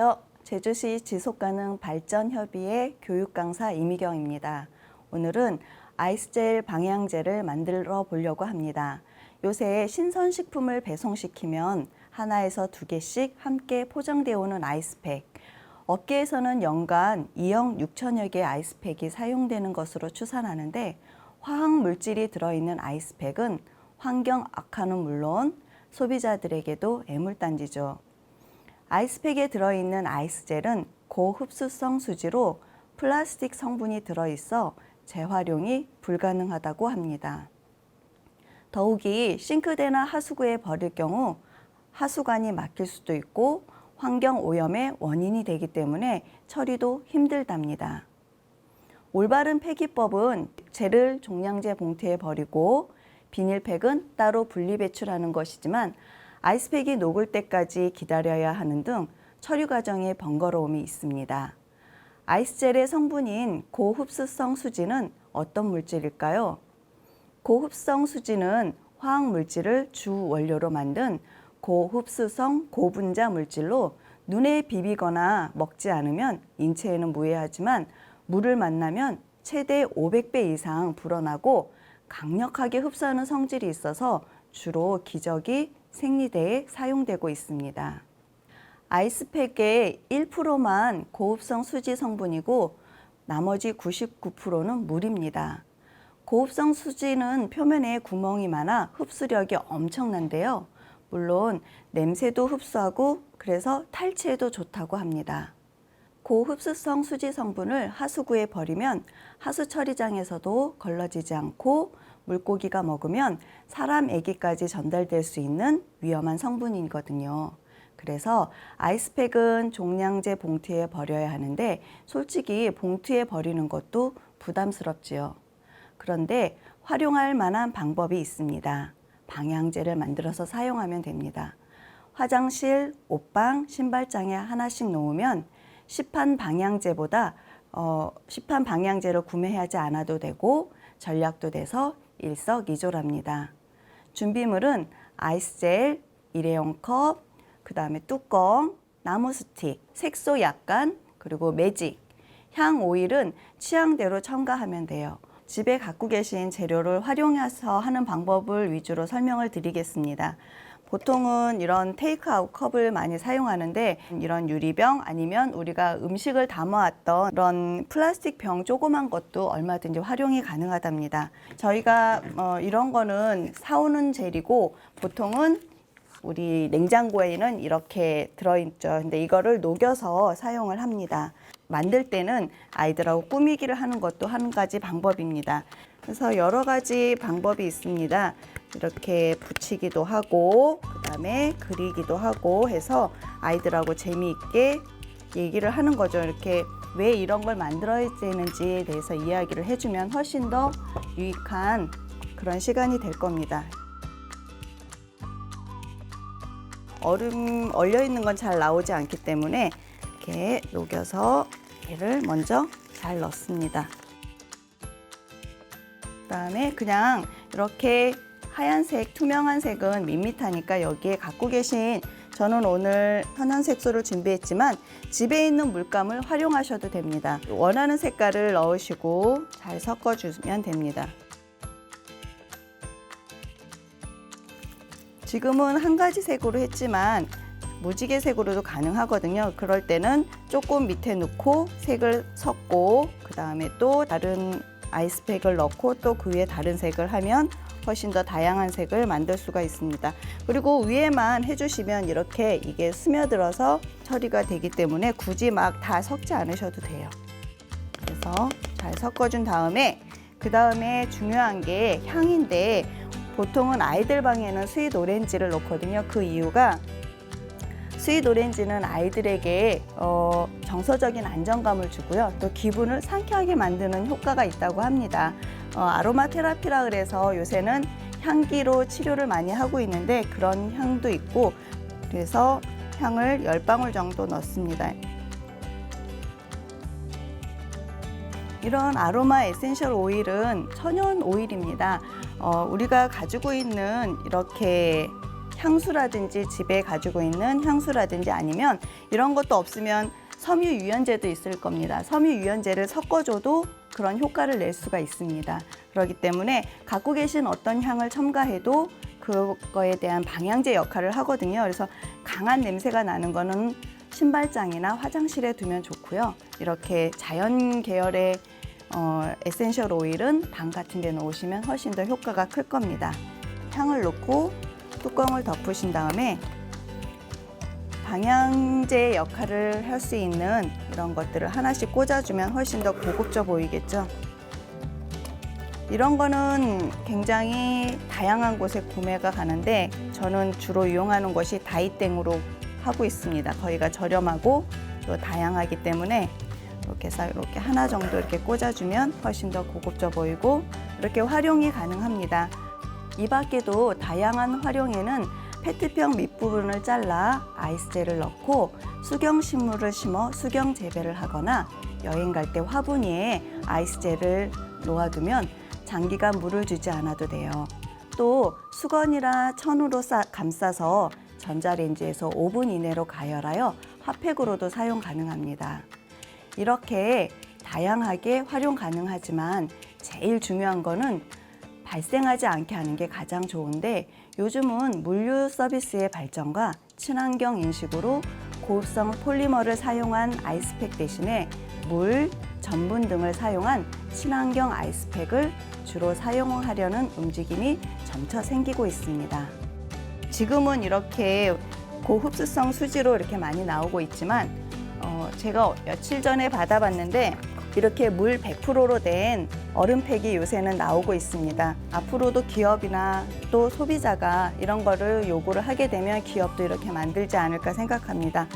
안녕하세요. 제주시 지속가능발전협의회 교육강사 이미경입니다. 오늘은 아이스젤 방향제를 만들어 보려고 합니다. 요새 신선식품을 배송시키면 하나에서 2개씩 함께 포장되어 오는 아이스팩. 업계에서는 연간 2억 6천여 개의 아이스팩이 사용되는 것으로 추산하는데 화학물질이 들어있는 아이스팩은 환경 악화는 물론 소비자들에게도 애물단지죠. 아이스팩에 들어있는 아이스젤은 고흡수성 수지로 플라스틱 성분이 들어있어 재활용이 불가능하다고 합니다. 더욱이 싱크대나 하수구에 버릴 경우 하수관이 막힐 수도 있고 환경오염의 원인이 되기 때문에 처리도 힘들답니다. 올바른 폐기법은 젤을 종량제 봉투에 버리고 비닐팩은 따로 분리 배출하는 것이지만 아이스팩이 녹을 때까지 기다려야 하는 등 처리 과정에 번거로움이 있습니다. 아이스젤의 성분인 고흡수성 수지는 어떤 물질일까요? 고흡성 수지는 화학물질을 주 원료로 만든 고흡수성 고분자 물질로 눈에 비비거나 먹지 않으면 인체에는 무해하지만 물을 만나면 최대 500배 이상 불어나고 강력하게 흡수하는 성질이 있어서 주로 기저귀, 생리대에 사용되고 있습니다. 아이스팩의 1%만 고흡성 수지 성분이고 나머지 99%는 물입니다. 고흡성 수지는 표면에 구멍이 많아 흡수력이 엄청난데요. 물론 냄새도 흡수하고 그래서 탈취에도 좋다고 합니다. 고흡수성 수지 성분을 하수구에 버리면 하수 처리장에서도 걸러지지 않고 물고기가 먹으면 사람 애기까지 전달될 수 있는 위험한 성분이거든요. 그래서 아이스팩은 종량제 봉투에 버려야 하는데 솔직히 봉투에 버리는 것도 부담스럽지요. 그런데 활용할 만한 방법이 있습니다. 방향제를 만들어서 사용하면 됩니다. 화장실, 옷방, 신발장에 하나씩 놓으면 시판 방향제보다 시판 방향제를 구매하지 않아도 되고 전략도 돼서 일석이조랍니다. 준비물은 아이스젤, 일회용 컵, 그 다음에 뚜껑, 나무 스틱, 색소 약간, 그리고 매직, 향 오일은 취향대로 첨가하면 돼요. 집에 갖고 계신 재료를 활용해서 하는 방법을 위주로 설명을 드리겠습니다. 보통은 이런 테이크아웃 컵을 많이 사용하는데 이런 유리병 아니면 우리가 음식을 담아왔던 이런 플라스틱 병 조그만 것도 얼마든지 활용이 가능하답니다. 저희가 이런 거는 사오는 젤이고 보통은 우리 냉장고에는 이렇게 들어있죠. 근데 이거를 녹여서 사용을 합니다. 만들 때는 아이들하고 꾸미기를 하는 것도 한 가지 방법입니다. 그래서 여러 가지 방법이 있습니다. 이렇게 붙이기도 하고 그다음에 그리기도 하고 해서 아이들하고 재미있게 얘기를 하는 거죠. 이렇게 왜 이런 걸 만들어야 되는지에 대해서 이야기를 해주면 훨씬 더 유익한 그런 시간이 될 겁니다. 얼음 얼려 있는 건 잘 나오지 않기 때문에 이렇게 녹여서 얘를 먼저 잘 넣습니다. 그다음에 그냥 이렇게 하얀색, 투명한 색은 밋밋하니까 여기에 갖고 계신 저는 오늘 천연색소를 준비했지만 집에 있는 물감을 활용하셔도 됩니다. 원하는 색깔을 넣으시고 잘 섞어주면 됩니다. 지금은 한 가지 색으로 했지만 무지개 색으로도 가능하거든요. 그럴 때는 조금 밑에 넣고 색을 섞고 그 다음에 또 다른 아이스팩을 넣고 또 그 위에 다른 색을 하면 훨씬 더 다양한 색을 만들 수가 있습니다. 그리고 위에만 해주시면 이렇게 이게 스며들어서 처리가 되기 때문에 굳이 막 다 섞지 않으셔도 돼요. 그래서 잘 섞어준 다음에 그 다음에 중요한 게 향인데 보통은 아이들 방에는 스윗 오렌지를 넣거든요. 그 이유가 스윗 오렌지는 아이들에게 정서적인 안정감을 주고요. 또 기분을 상쾌하게 만드는 효과가 있다고 합니다. 아로마 테라피라 그래서 요새는 향기로 치료를 많이 하고 있는데 그런 향도 있고 그래서 향을 10방울 정도 넣습니다. 이런 아로마 에센셜 오일은 천연 오일입니다. 우리가 가지고 있는 이렇게 향수라든지 집에 가지고 있는 향수라든지 아니면 이런 것도 없으면 섬유 유연제도 있을 겁니다. 섬유 유연제를 섞어줘도 그런 효과를 낼 수가 있습니다. 그렇기 때문에 갖고 계신 어떤 향을 첨가해도 그거에 대한 방향제 역할을 하거든요. 그래서 강한 냄새가 나는 거는 신발장이나 화장실에 두면 좋고요. 이렇게 자연 계열의 에센셜 오일은 방 같은 데 놓으시면 훨씬 더 효과가 클 겁니다. 향을 넣고 뚜껑을 덮으신 다음에 방향제 역할을 할 수 있는 이런 것들을 하나씩 꽂아주면 훨씬 더 고급져 보이겠죠. 이런 거는 굉장히 다양한 곳에 구매가 가는데 저는 주로 이용하는 것이 다이땡으로 하고 있습니다. 거기가 저렴하고 또 다양하기 때문에 이렇게 해서 이렇게 하나 정도 이렇게 꽂아주면 훨씬 더 고급져 보이고 이렇게 활용이 가능합니다. 이 밖에도 다양한 활용에는 페트병 밑부분을 잘라 아이스젤을 넣고 수경식물을 심어 수경 재배를 하거나 여행 갈 때 화분위에 아이스젤을 놓아두면 장기간 물을 주지 않아도 돼요. 또 수건이나 천으로 감싸서 전자레인지에서 5분 이내로 가열하여 핫팩으로도 사용 가능합니다. 이렇게 다양하게 활용 가능하지만 제일 중요한 거는 발생하지 않게 하는 게 가장 좋은데 요즘은 물류 서비스의 발전과 친환경 인식으로 고급성 폴리머를 사용한 아이스팩 대신에 물, 전분 등을 사용한 친환경 아이스팩을 주로 사용하려는 움직임이 점차 생기고 있습니다. 지금은 이렇게 고흡수성 수지로 이렇게 많이 나오고 있지만 제가 며칠 전에 받아봤는데 이렇게 물 100%로 된 얼음팩이 요새는 나오고 있습니다. 앞으로도 기업이나 또 소비자가 이런 거를 요구를 하게 되면 기업도 이렇게 만들지 않을까 생각합니다.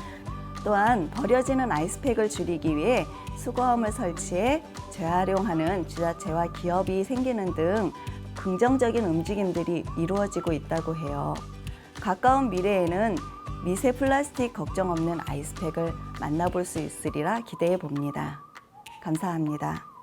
또한 버려지는 아이스팩을 줄이기 위해 수거함을 설치해 재활용하는 지자체와 기업이 생기는 등 긍정적인 움직임들이 이루어지고 있다고 해요. 가까운 미래에는 미세 플라스틱 걱정 없는 아이스팩을 만나볼 수 있으리라 기대해 봅니다. 감사합니다.